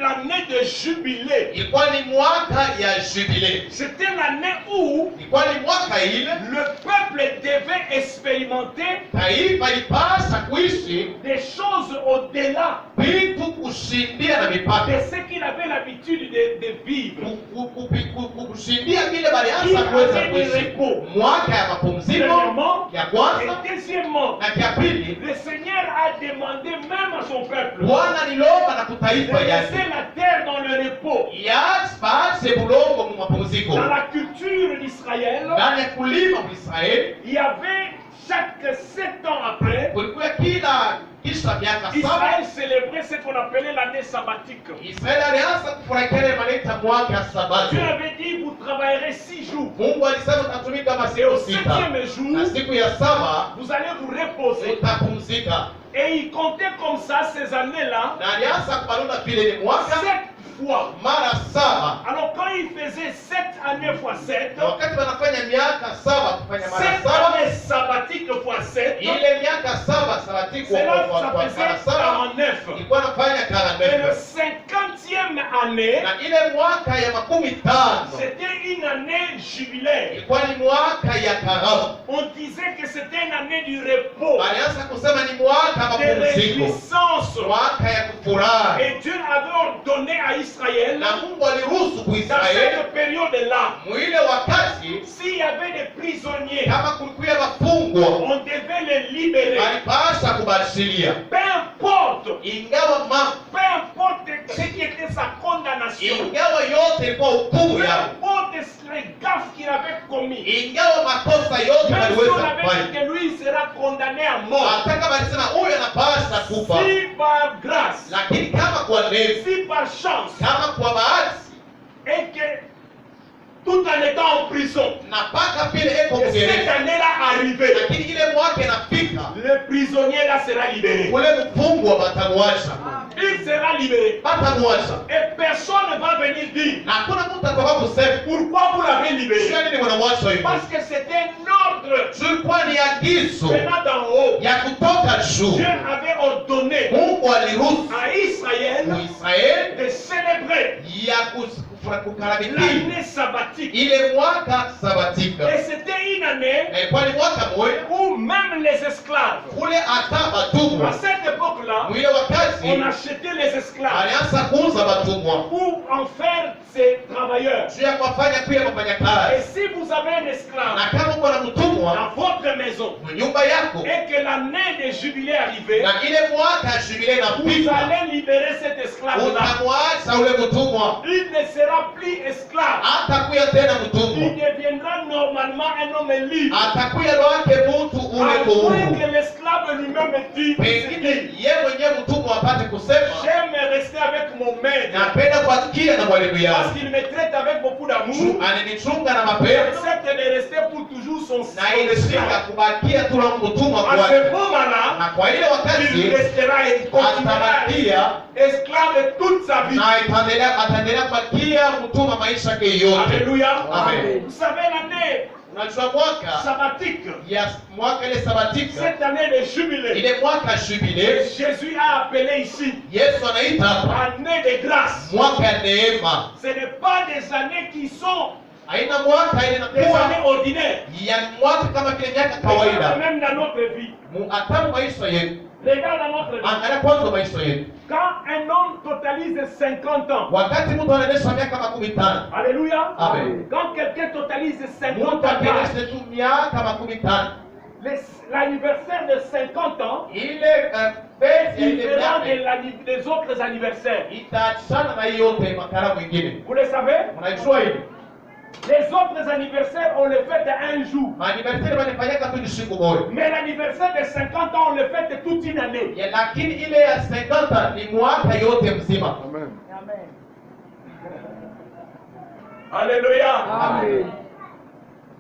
l'année de jubilé. ilikuwa ni mwaka ya jubilé. C'était l'année où ilikuwa ni mwaka ile le peuple devait expérimenter taifa ilipasa kuishi des choses au-delà vitu kushindia na mipaka, de ce qu'il avait l'habitude de vivre. kushindia vile Il balianza kuweza avait du kuishi repos. mwaka ya mapumziko Premièrement, ya kwanza, et deuxièmement, na kia pili le Seigneur a demandé même à son peuple Bwana aliomba na de kutaifa laisser yake la terre dans le repos. yache bulongo mu mapumziko. Dans la culture d'Israël, Ndani ya kulima Israeli il y avait chaque 7 ans après, kulikuwa kisha miaka Israël 7 célébrait ce qu'on appelait l'année sabbatique. Israeli alianza kufurahia ile maleta mwaka ya Sabato. Dieu avait dit, vous travaillerez 6 jours. Mungu alisema utatumika Et masiku au sita 7e jour, na siku ya saba vous allez vous reposer. utapumzika. Et il comptait comme ça ces années-là, Na alianza kubalona vile ni mwaka 7 fois. mara 7. Alors quand il faisait 7 années fois 7, Na wakati wanafanya miaka 7 kufanya mara 7 7, années sabbatiques fois 7, ile miaka 7 sabatiki cela kwa ça mara faisait 7 49. ilikuwa nafanya Et le 49. 50e année, Na ile mwaka ya 50 c'était une année jubilaire. ilikuwa ni mwaka ya karamu. On disait que c'était une année du repos, Alianza kusema ni mwaka wa de mapumziko, réjouissance. mwaka ya kufurahi. Et Dieu avait ordonné à Israël, Na Mungu aliruhusu dans Kuisraeli cette période-là, mwile wakati s'il y avait des prisonniers, kama kulikuwa wafungwa on devait les libérer. walipasha kubashiria, Peu importe, peu importe ce qui était sa condamnation, ingawa yote ilikuwa hukumu peu yao, importe les gaffes qu'il avait commis, ingawa makosa yote même si on waliweza avait kufanya, dit que lui il sera condamné à mort, hata kama alisema huyu anapasha kufa, si par grâce, lakini kama kwa neema, si par chance, kama kwa bahati, et que tout en étant en prison, na mpaka vile eko et cette mgereza, année-là arrivée, lakini ile mwaka inafika, le prisonnier là sera libéré. ule mfungwa batamwacha, Il sera libéré. batamwacha, Et personne ne va venir dire na hakuna mtu atakaye kusema pourquoi vous l'avez libéré. sio nini mwanamwacha hivi. Parce que c'était un ordre Tulikuwa ni agizo venant d'en haut. ya kutoka juu. Dieu avait ordonné Mungu aliruhusu à Israël Israeli de célébrer ya kukaribia l'année sabbatique. ile mwaka sabatika. Et c'était une année Ilikuwa ni mwaka mmoja où même les esclaves, kule hata à batumwa cette époque-là, mwile wakati on achetait les esclaves alianza kuuza batumwa pour en faire ses travailleurs. juu ya kuwafanya pia Et wafanyakazi. si vous avez un esclave Na kama uko na mtumwa dans votre maison nyumba yako et que l'année de jubilé arrivait, na ile mwaka ya jubilei vous inafika, allez libérer cet esclave-là. utamwacha ule mtumwa, Il ne sera plus esclave. hatakuya tena Il mtumwa, deviendra normalement un homme libre. atakuya lwake mtu ule À kuhuru. moins que l'esclave lui-même dise, Pengine ye mwenyewe mtumwa apate kusema j'aime rester avec mon maître napenda kuatikia na mwalimu parce yangu, qu'il me traite avec beaucoup d'amour. ananichunga na mapendo, J'accepte de rester pour toujours son na inashika esclave. kubakia tu na mtumwa À kwake, ce moment-là, na kwa ile il wakati restera et continuera atabakia esclave toute sa vie. na ataendelea kubakia mtumwa maisha yake yote. Alléluia. Amen. Vous savez l'année Unajua mwaka sabbatique, ya mwaka ile sabatika, cette année de jubilé, ile mwaka jubilei, Jésus a appelé ici Yesu anaita hapa année de grâce. mwaka ya neema. Ce n'est pas des années qui sont Haina mwaka ile des inakuwa années ordinaires. ya mwaka kama vile miaka kawaida. Même dans notre vie. Hata maisha yetu, Regarde dans notre vie. angalia kwanza maisha yetu. Quand un homme totalise 50 ans, Wakati mtu anaendesha miaka 50, Alléluia. Amen. Quand quelqu'un totalise 50 mtu ans, akiendesha tu miaka 50, l'anniversaire de 50 ans ile est fete ya ile différent miaka des autres anniversaires. itaachana na hiyo yote makara mwingine. Vous le savez? Unajua hivi Les autres anniversaires, on le fait un jour. anniversaire wanafanyaka tu ni siku moja, Mais l'anniversaire de 50 ans, on le fait toute une année. lakini ile ya 50 ni mwaka yote mzima. Amen. Amen. Alléluia. Amen.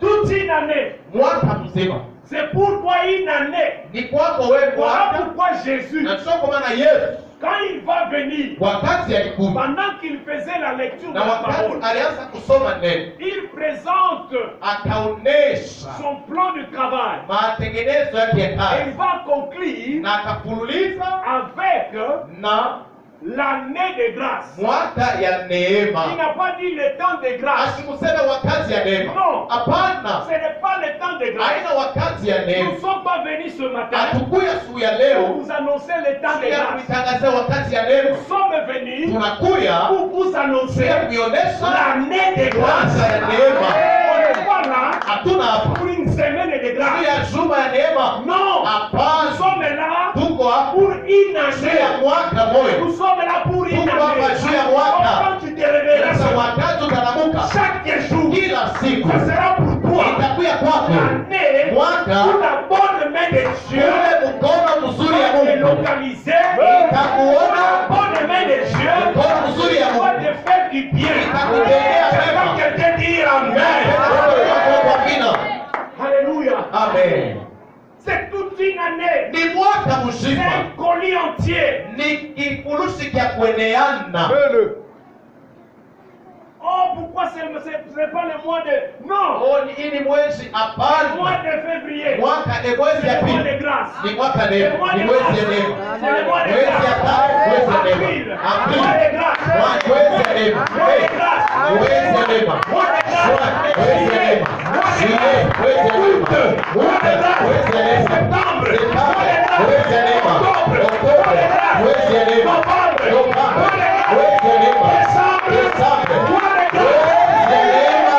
Toute une année. Mwaka mzima C'est pourquoi une année. ni kwako wewe Voilà mwaka. pourquoi Jésus, Na sio kwa maana Yesu quand il va venir, wakati alikuja pendant qu'il faisait la lecture de na la wakati parole, alianza kusoma neno, il présente akaonesha son plan de travail. matengenezo yake ya Et il kazi va conclure na akafululiza avec na l'année de grâce. mwaka ya neema. Il n'a pas dit le temps de grâce. Asikuseme wakati ya neema. Non. Hapana. Ce n'est pas le temps de grâce. Haina wakati ya Nous neema. ne sommes pas venus ce matin Hatukuya siku ya pour leo vous annoncer le temps de ya grâce. kuitangazia wakati ya neema. Nous sommes venus Tunakuya pour vous annoncer ya kuionesha l'année de grâce. mwaka ya neema. On n'est pas là Hatuna hapa pour une semaine de siku grâce. ya juma ya neema. Non. Nous Hapana. sommes là Tuko hapa pour une juu année. ya mwaka moyo. Nous sommes là pour une Tuko hapa année. juu ya mwaka. Quand tu te réveilleras Sasa wakati utalamuka chaque jour, kila siku ça sera pour toi itakuya kwako l'année mwaka où la bonne main de Dieu ule mkono mzuri ya est Mungu localisée. itakuona La bonne main de Dieu mkono mzuri ya va Mungu te faire du bien. itakutendea C'est mema. quand quelqu'un dit Amen. Kwa vina. Alléluia. Amen. C'est toute une année. Ni mwaka C'est mzima, un colis entier. ni kifurushi kya kueneana. Oh, pourquoi ce n'est pas le mois de... Non. Oh, hii ni mwezi Le mois hapana, de février. mwaka ni mwezi ya C'est le mois pili, de grâce. ni mwaka Le neema, mois ni de mwezi ya grâce. neema, C'est le mois de mwezi ya grâce. tatu, mwezi ya Avril. neema, Mois de grâce. mwezi ya neema, Mois de grâce. mwezi ya neema, Mois de grâce. mwezi ya neema, juillet, mwezi ya neema, Mois de grâce. mwezi ya neema, Septembre. septembre, mwezi ya neema, oktobre, mwezi ya neema, Novembre. novembre, mwezi ya neema, Décembre. desambre, Mois de grâce. mwezi ya neema.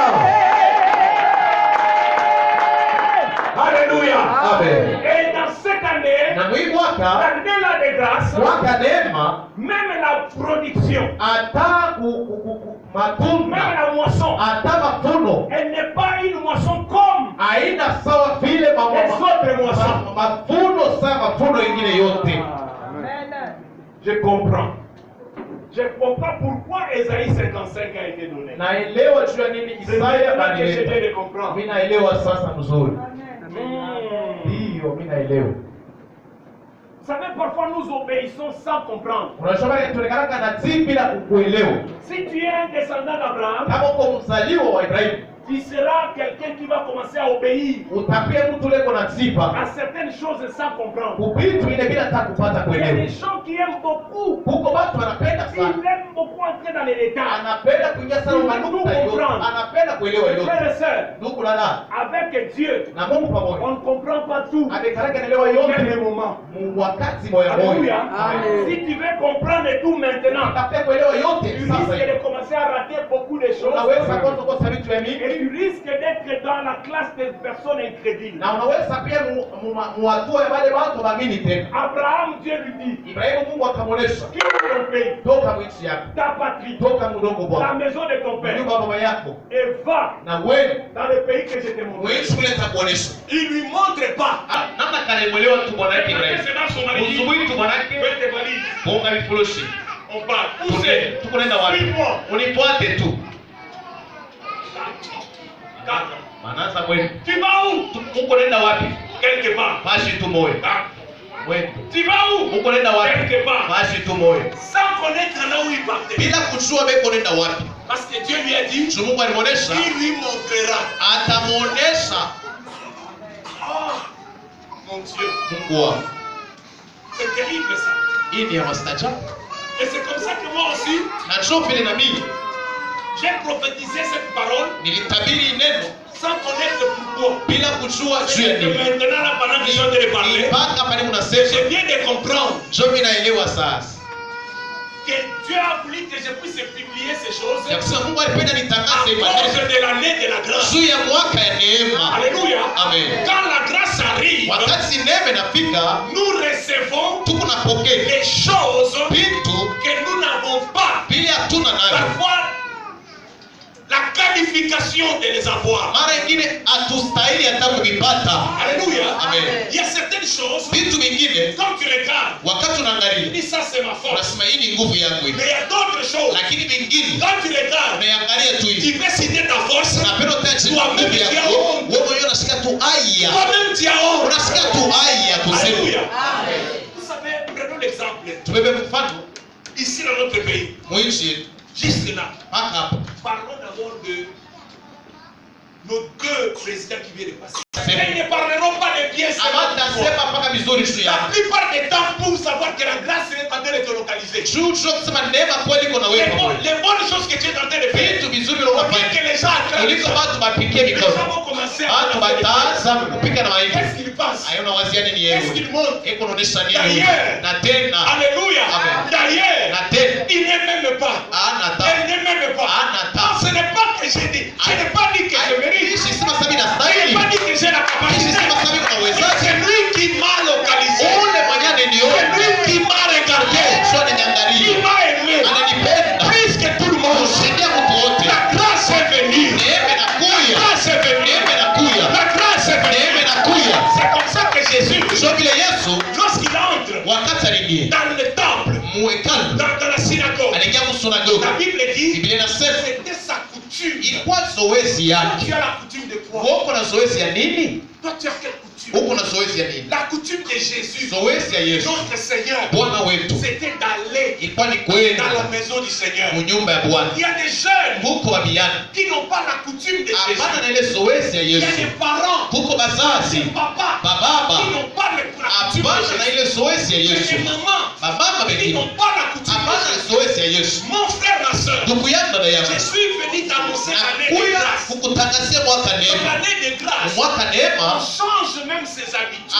Alléluia. Amen. Et dans cette année, Na hii mwaka l'année là de grâce, mwaka neema, même la production, hata même matunda, la moisson, hata mavuno elle n'est pas une moisson comme haina sawa vile les autres moissons. mavuno sawa mavuno ingine yote. Je comprends. Je comprends pourquoi Ésaïe 55 a été donné. Naelewa juu ya nini C'est Isaya maintenant que je alileta. viens de comprendre. Mimi naelewa sasa mzuri. Hmm. Ndiyo, mimi naelewa. Vous savez, parfois nous obéissons sans comprendre. Unajua bali tunaonekana natii bila kukuelewa. Si tu es un descendant d'Abraham, Kama uko mzaliwa wa Ibrahimu, tu seras quelqu'un qui va commencer à obéir utakuwa mtu leko na sifa. à certaines choses sans comprendre. Kubitu ile bila hata kupata Il y a kuelewa. des gens qui aiment beaucoup. Huko watu wanapenda Ils sana. aiment beaucoup entrer dans les détails. Anapenda kuingia sana manukuta yote. Anapenda kuelewa yote. Frères et sœurs, Ndugu na dada, avec Dieu, na Mungu on pamoja. ne comprend pas tout. Amekaraka naelewa Au même yote moment. mu wakati moya Alléluia. moya. Si tu veux comprendre tout maintenant, Unataka kuelewa tu yote sasa risques hivi. de commencer à rater beaucoup de choses. Unaweza kwanza kukosa vitu vya Et mingi tu risques d'être dans la classe des personnes incrédules. na unaweza pia muhatua ya wale watu waamini tena. Abraham, Dieu lui dit, Ibrahimu Mungu akamwonyesha, quitte ton pays, toka nchi yako, ta patrie, toka mudongo la bwako, maison de ton père, nyumba ya baba yako, et va na wewe dans le pays que je te montre. mwishi kule nitakuonyesha. Il lui montre pas. Namna kanaelewa tu bwana yake Ibrahimu. C'est dans son mari. Usubuhi tu bwana yake, Fais tes valises. bonga vifurushi. On part. Où c'est? Tuko nenda wapi? Suis-moi. Unifuate tu. Quatre. Manasa wewe. Tu vas où? Uko nenda wapi? Quelque part. Basi tu moyo. Ah. Wewe. Tu vas où? Uko nenda wapi? Quelque part. Basi tu moyo. Sans connaître là où il partait. Bila kujua wewe nenda wapi. Parce que Dieu lui a dit, So Mungu alimuonesha, il lui montrera. atamuonesha Oh, mon Dieu. Mungu wako. C'est terrible ça. Hii ni ya wastaajabu. Et c'est comme ça que moi aussi, Na njoo vile na mimi j'ai prophétisé cette parole nilitabiri neno sans connaître pourquoi. bila kujua juu ya Et que nini. maintenant, là, pendant que je viens de parler, Mpaka pale mnasema, je viens de comprendre njoo mimi naelewa sasa. que Dieu a voulu que je puisse publier ces choses Ya kusema Mungu alipenda à nitangaze cause maneno de l'année de la grâce. juu ya mwaka ya neema. Alléluia. Amen. Quand la grâce arrive, Wakati neema inafika, nous recevons tuko napokea des choses vitu que nous n'avons pas. vile hatuna navyo. Parfois, la qualification de les avoir. Mara ingine hatustahili hata kuvipata. Alléluia. Amen. Il y a certaines choses, Vitu vingine quand tu regardes, wakati tu unaangalia dis ça c'est ma force. unasema hii ni nguvu yangu hii, Mais il y a d'autres choses, lakini vingine quand tu regardes, unaangalia tu tu hivi veux citer ta force, unapenda utaji nguvu yako, wewe mwenyewe unasikia tu aya, toi-même tu as honte. unasikia tu aya kusema. Alléluia. Vous savez, prenons l'exemple. Tubebe mfano Ici dans notre pays, mwinchi yetu juste là, mpaka hapa, parlons d'abord de nos deux présidents qui viennent de passer. Ils ne parleront pas de pièces. La plupart des temps, pour savoir que la grâce est en train de te localiser. Les bonnes choses que tu es en train de faire. Que les gens vont commencer à qu'est-ce qu'ils pensent? Qu'est-ce qu'ils montrent? D'ailleurs, alléluia. D'ailleurs, il n'est même pas. Elle n'est même pas. Non, ce n'est pas que j'ai dit. Je n'ai pas dit que je mérite. Je n'ai pas dit que j'ai la capacité. C'est lui qui m'a localisé. C'est lui qui m'a regardé. Il m'a aimé. Plus que tout le monde. La grâce est venue. La grâce est venue. La grâce est venue. C'est comme ça que Jésus, lorsqu'il entre dans le temple, dans la synagogue, la Bible dit que c'était sa coutume. Tu as la coutume de quoi? Toi, tu as quelle coutume? La coutume de Jésus, notre Seigneur, c'était d'aller dans la maison du Seigneur. Il y a des jeunes qui n'ont pas la coutume de Jésus. Il y a des parents, des papas qui n'ont pas la coutume de Jésus. Il y a des mamans qui n'ont pas la coutume de Jésus. Mon frère, ma soeur, je suis venu t'annoncer l'année de grâce. L'année de grâce. On change même ses habitudes.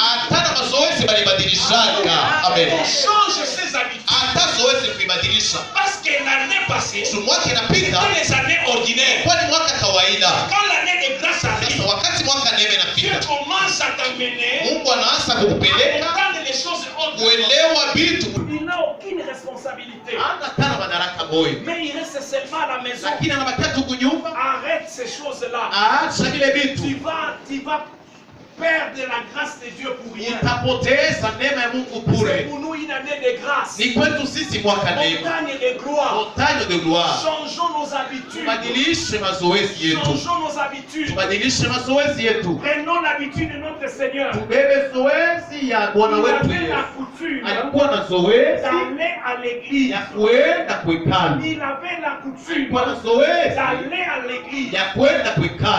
On change ses habitudes. Parce que l'année passée, c'était les années ordinaires. Quand l'année de grâce arrive, Dieu commence à t'amener à comprendre les choses ordinaires. Il n'a aucune responsabilité. Mais il reste seulement à la maison. Arrête ces choses-là. Tu vas perdre la grâce de Dieu pour rien. C'est pour nous une année de grâce. Montagne de gloire. Changeons nos habitudes. Changeons nos habitudes. Prenons l'habitude de notre Seigneur. Il avait la coutume d'aller à l'église. Il avait la coutume d'aller à l'église.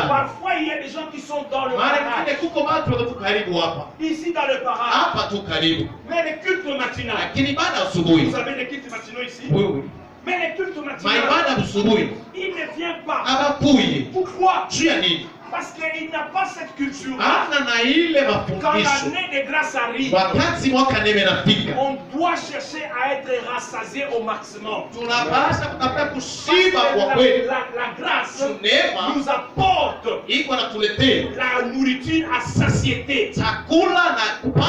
Parfois il y a des gens qui sont dans le parage. Ici dans le parage. Mais les cultes matinaux. Vous avez les cultes matinaux ici? Oui. Mais les cultes matinaux, il ne vient pas. Pourquoi? Parce qu'il n'a pas cette culture. Quand l'année de grâce arrive, on doit chercher à être rassasié au maximum. La grâce nous apporte la nourriture à satiété. On peut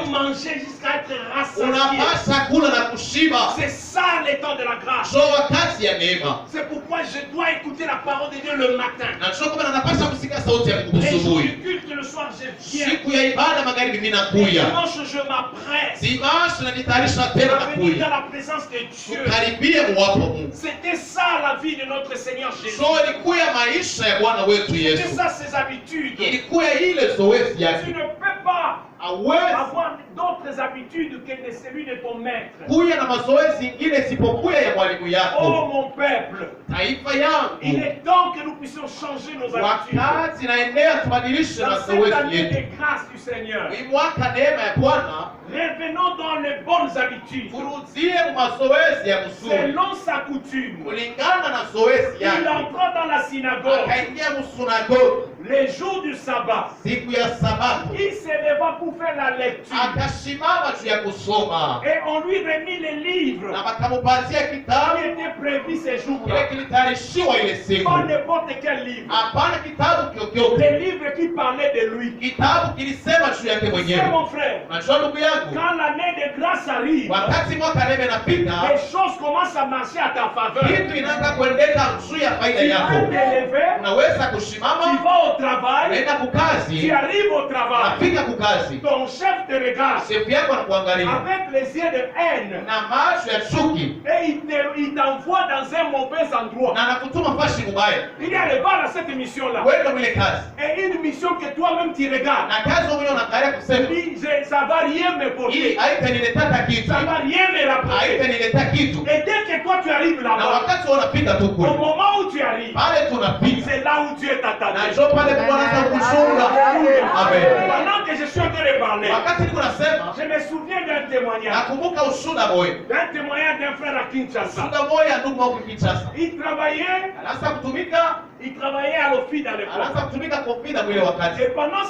manger jusqu'à être rassasié. C'est ça le temps de la grâce. C'est pourquoi je dois écouter la parole de Dieu le matin. Les jours du culte le soir je viens. Dimanche je m'apprête à venir dans la présence de Dieu. C'était ça la vie de notre Seigneur Jésus. C'était ça ses habitudes. Tu ne peux pas avoir d'autres habitudes que celui de ton maître. Oh mon peuple, il est temps que nous puissions changer nos habitudes. Dans cette année de grâce du Seigneur, revenons dans les bonnes habitudes. Selon sa coutume, il entra dans la synagogue les jours du sabbat. Il se leva pour faire la lecture. Et on lui remit les livres qui étaient prévus ces jours-là. Pas n'importe quel livre. Des livres qui parlaient de lui. C'est mon frère. Quand l'année de grâce arrive, les choses commencent à marcher à ta faveur. Tu vas t'élever, tu vas au travail, tu arrives au travail, ton chef te regarde avec les yeux de haine et il t'envoie dans un mauvais endroit. Il arrive à cette mission-là et une mission que toi-même tu regardes. Ça va rien me porter, ça va rien me rapporter. Et dès que toi tu arrives là-bas, wakati unapita tu Au kule moment où tu arrives, pale tunapita c'est là où Dieu t'attend. na njoo pale kuanza kuchunga. Amen. Pendant que je suis en train de parler, Wakati niko nasema je me souviens d'un témoignage. nakumbuka ushuhuda moja. D'un témoignage d'un frère à Kinshasa. Ushuhuda moja ndugu wangu Kinshasa. Il travaillait Anaanza kutumika, à l'office à l'époque. anaanza kutumika kwa pida mwile wakati. Et pendant